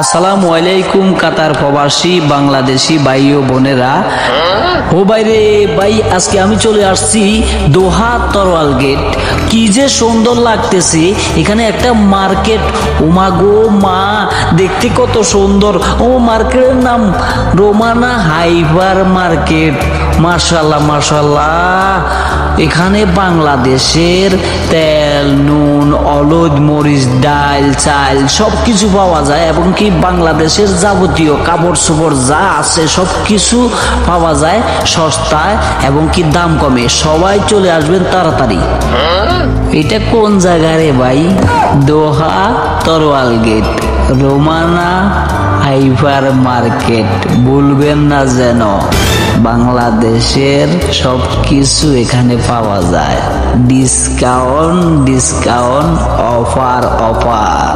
আসসালামু আলাইকুম কাতার প্রবাসী বাংলাদেশি ভাই ও বোনেরা। ও বাইরে ভাই, আজকে আমি চলে আসছি দোহা তরোয়াল গেট। কি যে সুন্দর লাগতেছে এখানে একটা মার্কেট। ওমা গো মা, দেখতে কত সুন্দর। ও মার্কেটের নাম রোমানা হাইপার মার্কেট। মাশাআল্লাহ মাশাআল্লাহ। এখানে বাংলাদেশের তেল, নুন, হলুদ, মরিচ, ডাল, চাল সবকিছু পাওয়া যায় এবং কি বাংলাদেশের যাবতীয় কাপড় চোপড় যা আছে সবকিছু পাওয়া যায় সস্তায় এবং কি দাম কমে। সবাই চলে আসবেন তাড়াতাড়ি। এটা কোন জায়গা রে ভাই? দোহা তরোয়াল গেট, রোমানা হাইপার মার্কেট। ভুলবেন না যেন, বাংলাদেশের সবকিছু এখানে পাওয়া যায়। Discount discount, offer offer.